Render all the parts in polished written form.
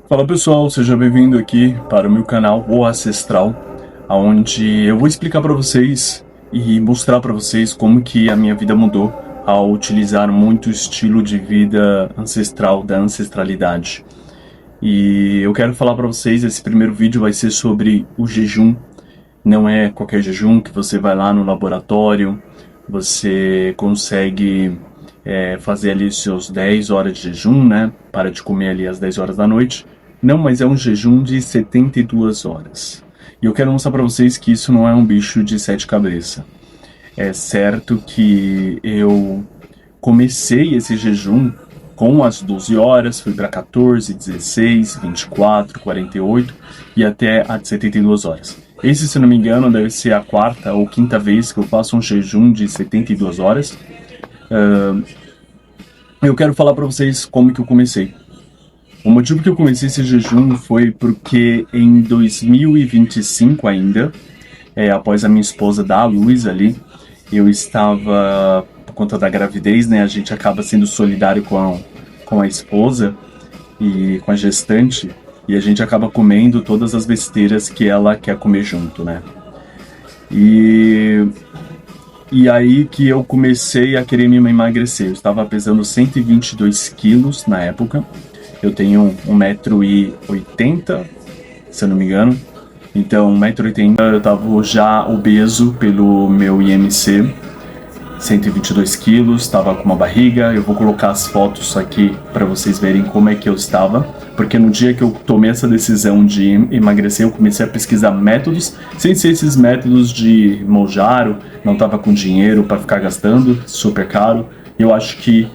Fala pessoal, seja bem-vindo aqui para o meu canal O Ancestral, onde eu vou explicar para vocês e mostrar para vocês como que a minha vida mudou ao utilizar muito o estilo de vida ancestral, da ancestralidade. E eu quero falar para vocês, esse primeiro vídeo vai ser sobre o jejum. Não é qualquer jejum que você vai lá no laboratório, você consegue fazer ali seus 10 horas de jejum, né? Para de comer ali às 10 horas da noite. Não, mas é um jejum de 72 horas. E eu quero mostrar para vocês que isso não é um bicho de 7 cabeças. É certo que eu comecei esse jejum com as 12 horas, fui para 14, 16, 24, 48 e até a de 72 horas. Esse, se não me engano, deve ser a quarta ou quinta vez que eu faço um jejum de 72 horas. Eu quero falar para vocês como que eu comecei. O motivo que eu comecei esse jejum foi porque em 2025 ainda, após a minha esposa dar à luz ali, eu estava, por conta da gravidez, né, a gente acaba sendo solidário com a esposa e com a gestante, e a gente acaba comendo todas as besteiras que ela quer comer junto, né. E aí que eu comecei a querer me emagrecer. Eu estava pesando 122 quilos na época. Eu tenho 1,80 m, se eu não me engano. Então, 1,80 m, eu estava já obeso pelo meu IMC. 122 quilos, estava com uma barriga. Eu vou colocar as fotos aqui para vocês verem como é que eu estava. Porque no dia que eu tomei essa decisão de emagrecer, eu comecei a pesquisar métodos, sem ser esses métodos de Mounjaro, não estava com dinheiro para ficar gastando, super caro. Eu acho que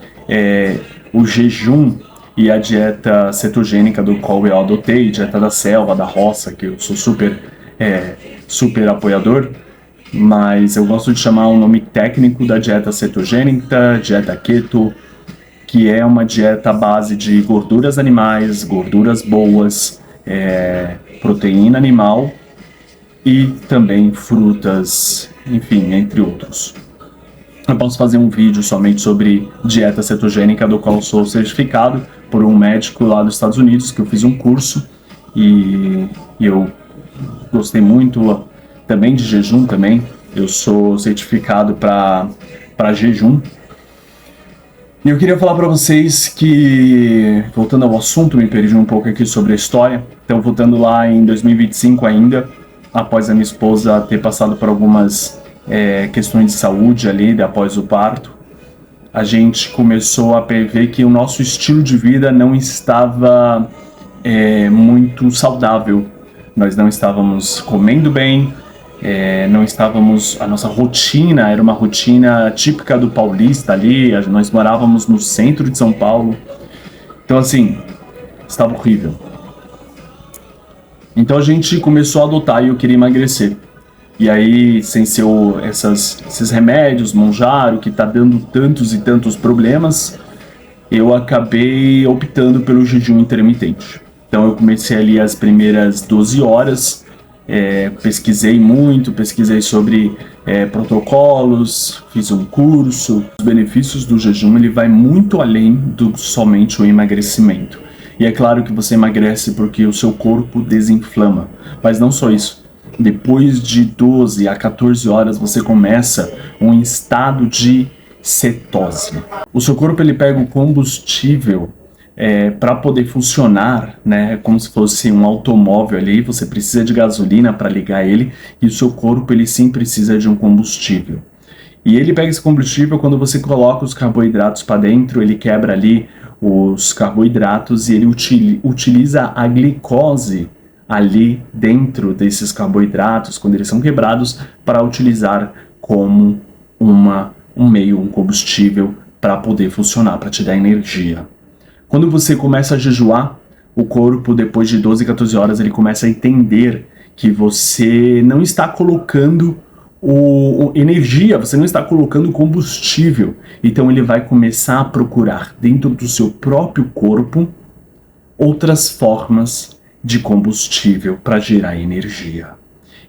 o jejum e a dieta cetogênica do qual eu adotei, dieta da selva, da roça, que eu sou super apoiador, mas eu gosto de chamar o nome técnico da dieta cetogênica, dieta keto, que é uma dieta à base de gorduras animais, gorduras boas, proteína animal e também frutas, enfim, entre outros. Eu posso fazer um vídeo somente sobre dieta cetogênica, do qual sou certificado por um médico lá dos Estados Unidos, que eu fiz um curso e eu gostei muito também de jejum também. Eu sou certificado para jejum. E eu queria falar para vocês que, voltando ao assunto, me perdi um pouco aqui sobre a história. Então, voltando lá em 2025 ainda, após a minha esposa ter passado por algumas questões de saúde ali, após o parto, a gente começou a ver que o nosso estilo de vida não estava muito saudável. Nós não estávamos comendo bem, não estávamos, a nossa rotina era uma rotina típica do paulista ali, nós morávamos no centro de São Paulo, então assim, estava horrível. Então a gente começou a adotar e eu queria emagrecer. E aí, sem ser esses remédios, Mounjaro, que tá dando tantos e tantos problemas, eu acabei optando pelo jejum intermitente. Então eu comecei ali as primeiras 12 horas, pesquisei muito, pesquisei sobre protocolos, fiz um curso. Os benefícios do jejum, ele vai muito além do somente o emagrecimento. E é claro que você emagrece porque o seu corpo desinflama, mas não só isso. Depois de 12 a 14 horas você começa um estado de cetose. O seu corpo ele pega o combustível para poder funcionar, né, como se fosse um automóvel ali, você precisa de gasolina para ligar ele, e o seu corpo ele sim precisa de um combustível. E ele pega esse combustível quando você coloca os carboidratos para dentro, ele quebra ali os carboidratos e ele utiliza a glicose ali dentro desses carboidratos, quando eles são quebrados, para utilizar como um meio, um combustível para poder funcionar, para te dar energia. Quando você começa a jejuar, o corpo, depois de 12, 14 horas, ele começa a entender que você não está colocando energia, você não está colocando combustível. Então ele vai começar a procurar dentro do seu próprio corpo outras formas de combustível para gerar energia.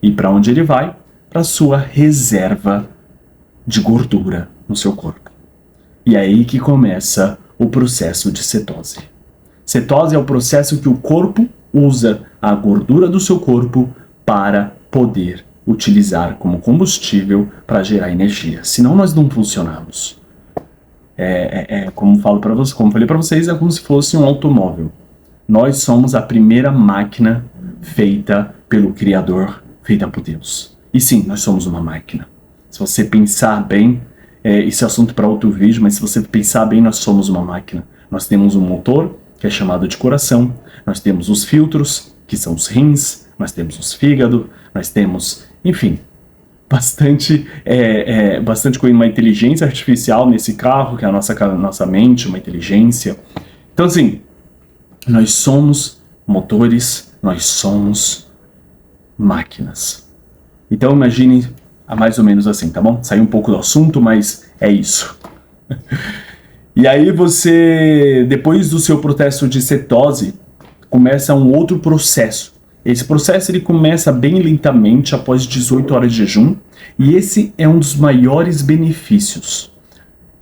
E para onde ele vai? Para sua reserva de gordura no seu corpo. E é aí que começa o processo de cetose. Cetose é o processo que o corpo usa a gordura do seu corpo para poder utilizar como combustível para gerar energia. Senão nós não funcionamos. Como falei para vocês, é como se fosse um automóvel. Nós somos a primeira máquina feita pelo Criador, feita por Deus. E sim, nós somos uma máquina. Se você pensar bem, esse é assunto para outro vídeo, mas se você pensar bem, nós somos uma máquina. Nós temos um motor, que é chamado de coração, nós temos os filtros, que são os rins, nós temos os fígados, nós temos, enfim, bastante coisa, uma inteligência artificial nesse carro, que é a nossa mente, uma inteligência. Então, assim, nós somos motores, nós somos máquinas. Então, imagine mais ou menos assim, tá bom? Saiu um pouco do assunto, mas é isso. E aí você, depois do seu processo de cetose, começa um outro processo. Esse processo ele começa bem lentamente após 18 horas de jejum, e esse é um dos maiores benefícios.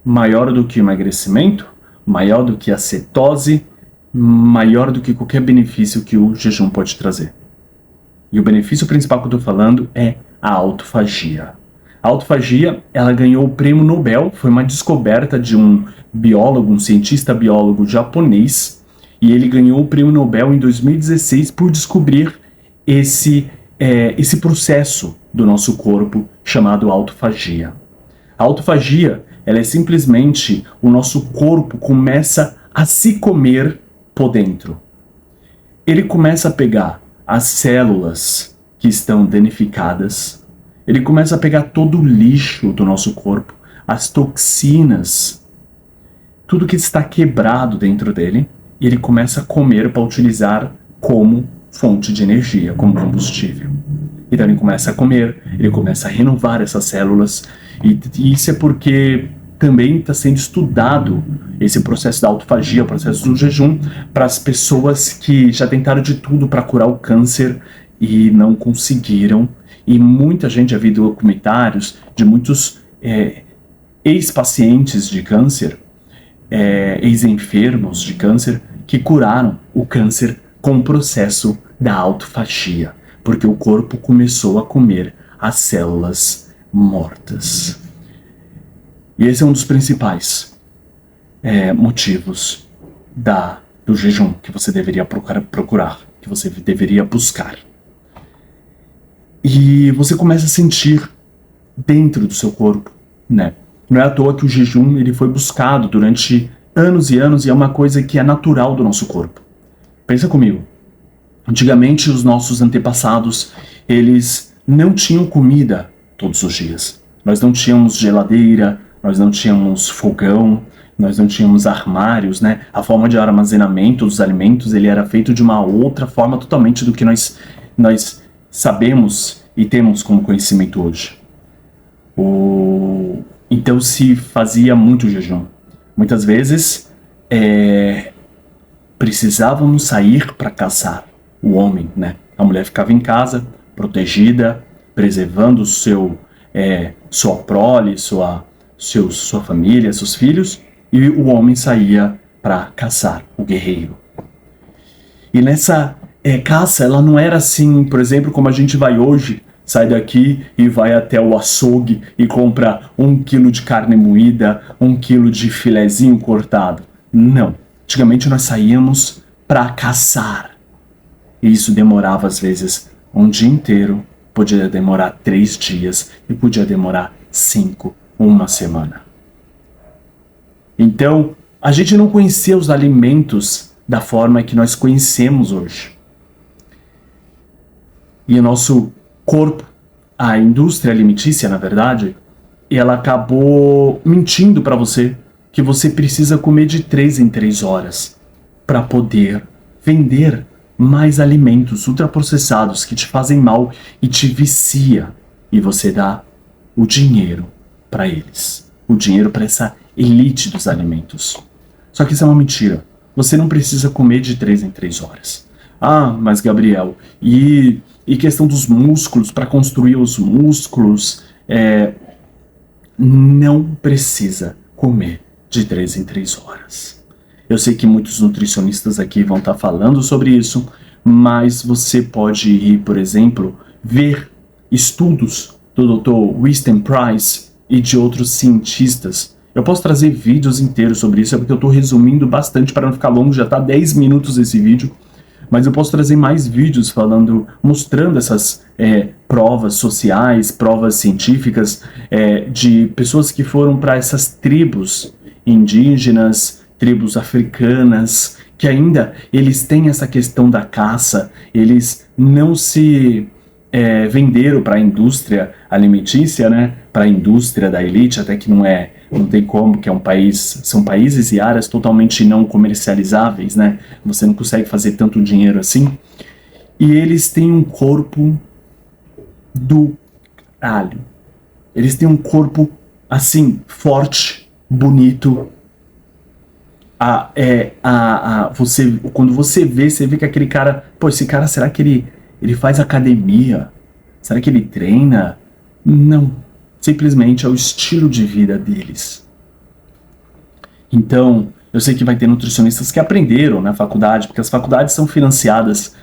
Maior do que o emagrecimento, maior do que a cetose, maior do que qualquer benefício que o jejum pode trazer. E o benefício principal que eu estou falando é a autofagia. A autofagia, ela ganhou o prêmio Nobel, foi uma descoberta de um biólogo, um cientista biólogo japonês, e ele ganhou o prêmio Nobel em 2016 por descobrir esse processo do nosso corpo chamado autofagia. A autofagia, ela é simplesmente o nosso corpo começa a se comer por dentro. Ele começa a pegar as células que estão danificadas, ele começa a pegar todo o lixo do nosso corpo, as toxinas, tudo que está quebrado dentro dele, e ele começa a comer para utilizar como fonte de energia, como combustível. Então ele começa a comer, ele começa a renovar essas células, e isso é porque também está sendo estudado esse processo da autofagia, o processo do jejum, para as pessoas que já tentaram de tudo para curar o câncer e não conseguiram. E muita gente, já viu documentários de muitos ex-pacientes de câncer, ex-enfermos de câncer, que curaram o câncer com o processo da autofagia, porque o corpo começou a comer as células mortas. E esse é um dos principais motivos do jejum que você deveria procurar, que você deveria buscar. E você começa a sentir dentro do seu corpo, né? Não é à toa que o jejum ele foi buscado durante anos e anos, e é uma coisa que é natural do nosso corpo. Pensa comigo. Antigamente, os nossos antepassados, eles não tinham comida todos os dias. Nós não tínhamos geladeira, nós não tínhamos fogão, nós não tínhamos armários, né? A forma de armazenamento dos alimentos, ele era feito de uma outra forma totalmente do que nós sabemos e temos como conhecimento hoje. Então se fazia muito jejum. Muitas vezes precisávamos sair para caçar. O homem, né? A mulher ficava em casa, protegida, preservando sua prole, sua família, seus filhos, e o homem saía para caçar, o guerreiro. E nessa caça, ela não era assim, por exemplo, como a gente vai hoje, sai daqui e vai até o açougue e compra 1 quilo de carne moída, 1 quilo de filezinho cortado. Não. Antigamente nós saíamos para caçar. E isso demorava às vezes um dia inteiro, podia demorar 3 dias e podia demorar 5, uma semana. Então, a gente não conhecia os alimentos da forma que nós conhecemos hoje. E o nosso corpo, a indústria alimentícia, na verdade, ela acabou mentindo para você que você precisa comer de 3 em 3 horas para poder vender mais alimentos ultraprocessados que te fazem mal e te vicia. E você dá o dinheiro para eles. O dinheiro para essa elite dos alimentos. Só que isso é uma mentira. Você não precisa comer de 3 em 3 horas. Ah, mas Gabriel, e questão dos músculos, para construir os músculos, não precisa comer de 3 em 3 horas. Eu sei que muitos nutricionistas aqui vão estar falando sobre isso, mas você pode ir, por exemplo, ver estudos do Dr. Winston Price e de outros cientistas. Eu posso trazer vídeos inteiros sobre isso, é porque eu estou resumindo bastante para não ficar longo, já está 10 minutos esse vídeo. Mas eu posso trazer mais vídeos mostrando essas provas sociais, provas científicas de pessoas que foram para essas tribos indígenas, tribos africanas, que ainda eles têm essa questão da caça, eles não se venderam para a indústria alimentícia, né? Para a indústria da elite, até que não tem como, que são países e áreas totalmente não comercializáveis, né? Você não consegue fazer tanto dinheiro assim. E eles têm um corpo do caralho. Eles têm um corpo assim, forte, bonito. Quando você vê que aquele cara, pô, esse cara, será que ele faz academia? Será que ele treina? Não. Simplesmente é o estilo de vida deles. Então, eu sei que vai ter nutricionistas que aprenderam na faculdade, porque as faculdades são financiadas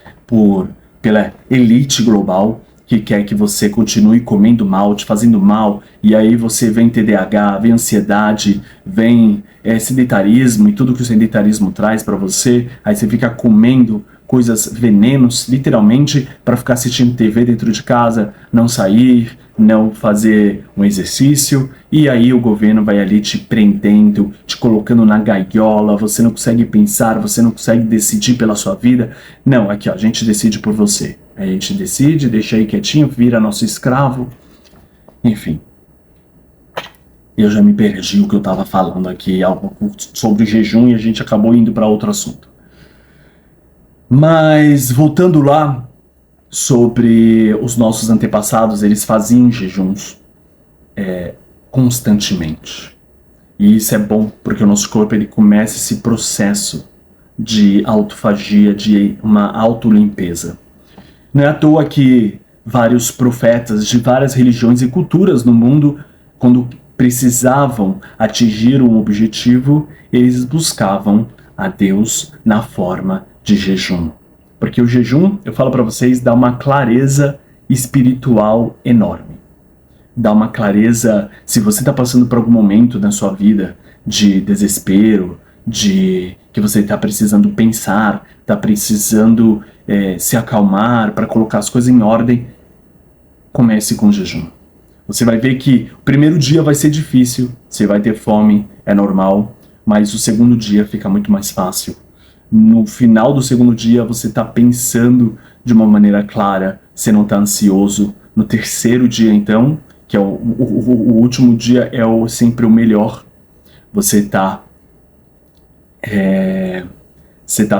pela elite global, que quer que você continue comendo mal, te fazendo mal, e aí você vem TDAH, vem ansiedade, vem sedentarismo e tudo que o sedentarismo traz para você, aí você fica comendo coisas, venenos, literalmente, para ficar assistindo TV dentro de casa, não sair, não fazer um exercício, e aí o governo vai ali te prendendo, te colocando na gaiola, você não consegue pensar, você não consegue decidir pela sua vida. Não, aqui ó, a gente decide por você. A gente decide, deixa aí quietinho, vira nosso escravo. Enfim. Eu já me perdi o que eu estava falando aqui, algo sobre jejum, e a gente acabou indo para outro assunto. Mas, voltando lá, sobre os nossos antepassados, eles faziam jejuns constantemente. E isso é bom, porque o nosso corpo ele começa esse processo de autofagia, de uma autolimpeza. Não é à toa que vários profetas de várias religiões e culturas no mundo, quando precisavam atingir um objetivo, eles buscavam a Deus na forma de jejum. Porque o jejum, eu falo para vocês, dá uma clareza espiritual enorme. Dá uma clareza, se você está passando por algum momento na sua vida de desespero, de que você está precisando pensar, está precisando se acalmar para colocar as coisas em ordem, comece com o jejum. Você vai ver que o primeiro dia vai ser difícil, você vai ter fome, é normal, mas o segundo dia fica muito mais fácil. No final do segundo dia você está pensando de uma maneira clara, você não está ansioso. No terceiro dia então, que é o último dia, é sempre o melhor, você está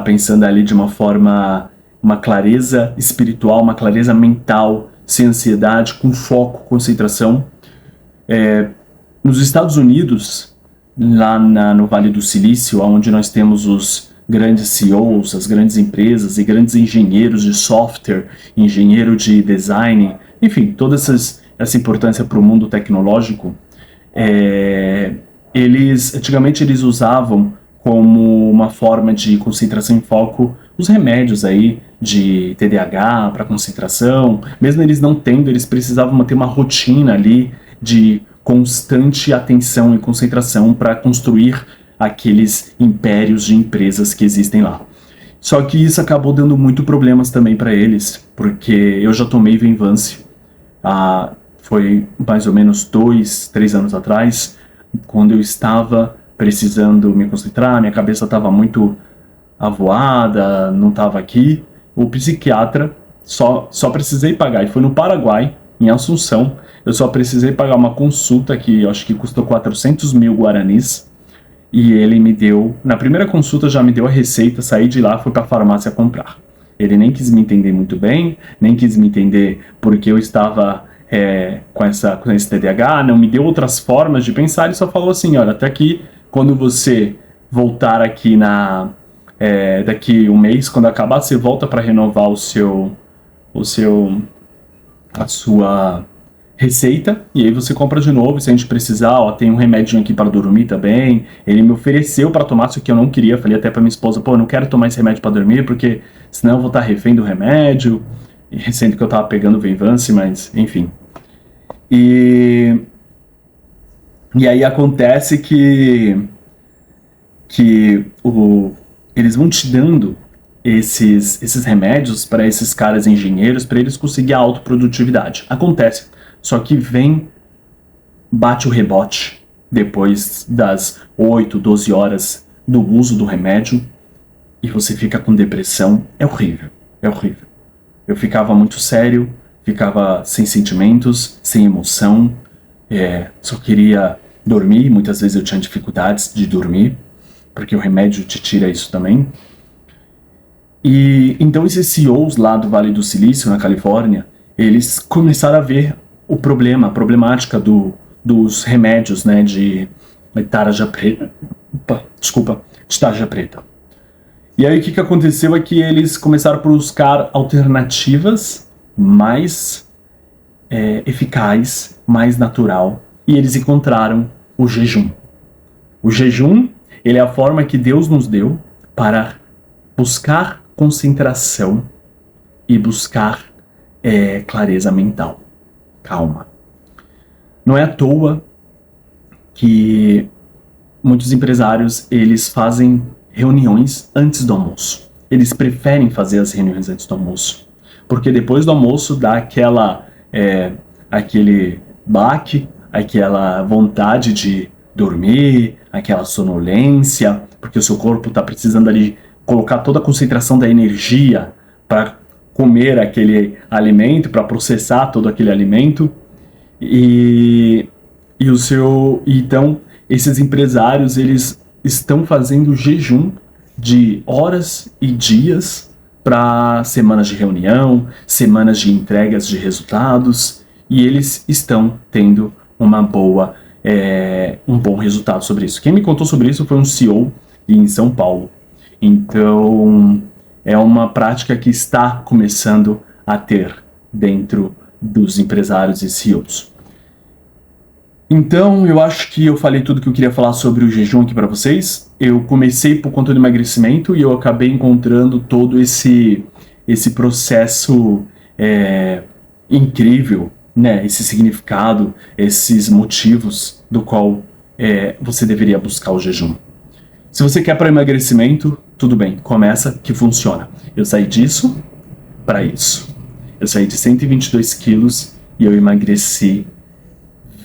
pensando ali de uma forma, uma clareza espiritual, uma clareza mental, sem ansiedade, com foco, concentração. Nos Estados Unidos, lá no Vale do Silício, onde nós temos os grandes CEOs, as grandes empresas e grandes engenheiros de software, engenheiro de design, enfim, toda essa importância para o mundo tecnológico, antigamente eles usavam como uma forma de concentração em foco os remédios aí de TDAH para concentração. Mesmo eles não tendo, eles precisavam manter uma rotina ali de constante atenção e concentração para construir aqueles impérios de empresas que existem lá. Só que isso acabou dando muito problemas também para eles, porque eu já tomei Venvance, foi mais ou menos 2-3 anos atrás, quando eu estava precisando me concentrar, minha cabeça estava muito avoada, não estava aqui. O psiquiatra, só precisei pagar, e foi no Paraguai, em Assunção, eu só precisei pagar uma consulta que eu acho que custou 400 mil guaranis, e ele me deu, na primeira consulta já me deu a receita, saí de lá, fui para a farmácia comprar. Ele nem quis me entender muito bem, nem quis me entender porque eu estava com esse TDAH, não me deu outras formas de pensar, ele só falou assim, olha, até aqui, quando você voltar aqui daqui um mês, quando acabar, você volta para renovar a sua receita, e aí você compra de novo, se a gente precisar, ó, tem um remédio aqui para dormir também. Ele me ofereceu para tomar, só que eu não queria, falei até para minha esposa, pô, eu não quero tomar esse remédio para dormir, porque senão eu vou estar refém do remédio, e sendo que eu tava pegando Venvance, mas enfim. E aí acontece que eles vão te dando esses remédios para esses caras engenheiros, para eles conseguirem a autoprodutividade. Acontece, só que bate o rebote depois das 8, 12 horas do uso do remédio e você fica com depressão. É horrível, é horrível. Eu ficava muito sério, ficava sem sentimentos, sem emoção, só queria dormir. Muitas vezes eu tinha dificuldades de dormir, porque o remédio te tira isso também. E então esses CEOs lá do Vale do Silício, na Califórnia, eles começaram a ver o problema, a problemática dos remédios, né, de tarja preta. De tarja preta. E aí o que aconteceu é que eles começaram a buscar alternativas mais eficazes, mais natural, e eles encontraram o jejum. O jejum, ele é a forma que Deus nos deu para buscar concentração e buscar clareza mental, calma. Não é à toa que muitos empresários, eles fazem reuniões antes do almoço. Eles preferem fazer as reuniões antes do almoço, porque depois do almoço dá aquele baque, aquela vontade de dormir, aquela sonolência, porque o seu corpo está precisando ali colocar toda a concentração da energia para comer aquele alimento, para processar todo aquele alimento. Então esses empresários, eles estão fazendo jejum de horas e dias para semanas de reunião, semanas de entregas de resultados, e eles estão tendo um bom resultado sobre isso. Quem me contou sobre isso foi um CEO em São Paulo. Então, é uma prática que está começando a ter dentro dos empresários e CEOs. Então, eu acho que eu falei tudo que eu queria falar sobre o jejum aqui para vocês. Eu comecei por conta do emagrecimento e eu acabei encontrando todo esse processo incrível, né? Esse significado, esses motivos do qual você deveria buscar o jejum. Se você quer para emagrecimento, tudo bem, começa que funciona. Eu saí disso para isso. Eu saí de 122 quilos e eu emagreci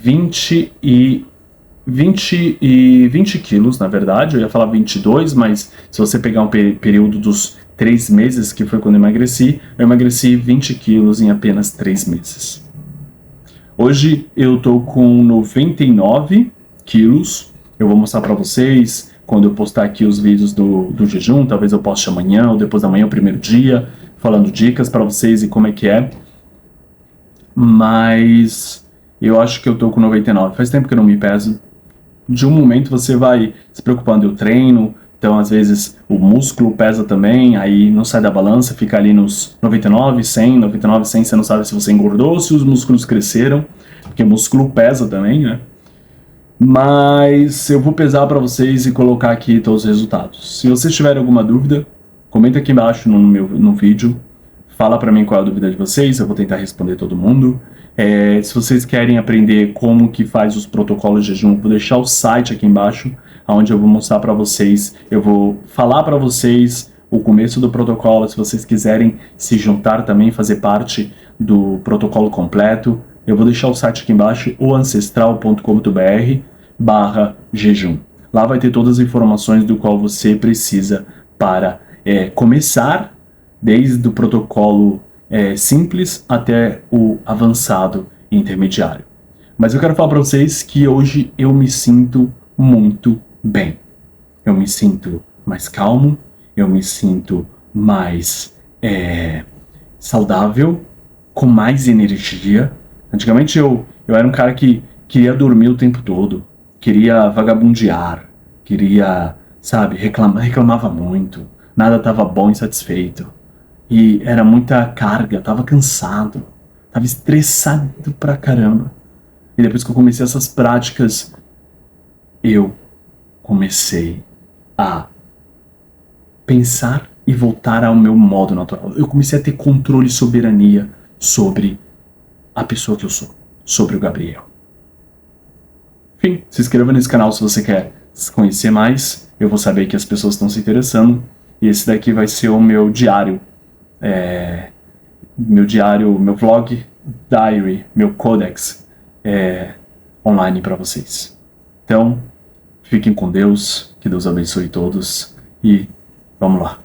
20 quilos, na verdade. Eu ia falar 22, mas se você pegar um período dos 3 meses, que foi quando eu emagreci 20 quilos em apenas 3 meses. Hoje eu tô com 99 quilos. Eu vou mostrar para vocês quando eu postar aqui os vídeos do jejum. Talvez eu poste amanhã ou depois da manhã, o primeiro dia, falando dicas para vocês e como é que é. Mas eu acho que eu tô com 99. Faz tempo que eu não me peso. De um momento você vai se preocupando, eu treino, então às vezes o músculo pesa também, aí não sai da balança, fica ali nos 99, 100, 99, 100, você não sabe se você engordou ou se os músculos cresceram, porque músculo pesa também, né? Mas eu vou pesar para vocês e colocar aqui todos os resultados. Se vocês tiverem alguma dúvida, comenta aqui embaixo no vídeo, fala para mim qual é a dúvida de vocês, eu vou tentar responder todo mundo. Se vocês querem aprender como que faz os protocolos de jejum, vou deixar o site aqui embaixo, onde eu vou mostrar para vocês, eu vou falar para vocês o começo do protocolo. Se vocês quiserem se juntar também, fazer parte do protocolo completo, eu vou deixar o site aqui embaixo, o ancestral.com.br/jejum. Lá vai ter todas as informações do qual você precisa para começar, desde o protocolo simples até o avançado e intermediário. Mas eu quero falar para vocês que hoje eu me sinto muito bem. Eu me sinto mais calmo, eu me sinto mais saudável, com mais energia. Antigamente eu era um cara que queria dormir o tempo todo, queria vagabundear, queria, reclamava muito, nada estava bom e satisfeito. E era muita carga, estava cansado. Tava estressado pra caramba. E depois que eu comecei essas práticas, eu comecei a pensar e voltar ao meu modo natural. Eu comecei a ter controle e soberania sobre a pessoa que eu sou, sobre o Gabriel. Enfim, se inscreva nesse canal se você quer conhecer mais. Eu vou saber que as pessoas estão se interessando. E esse daqui vai ser o meu diário. Meu vlog, diary, meu codex online para vocês. Então, fiquem com Deus, que Deus abençoe todos e vamos lá.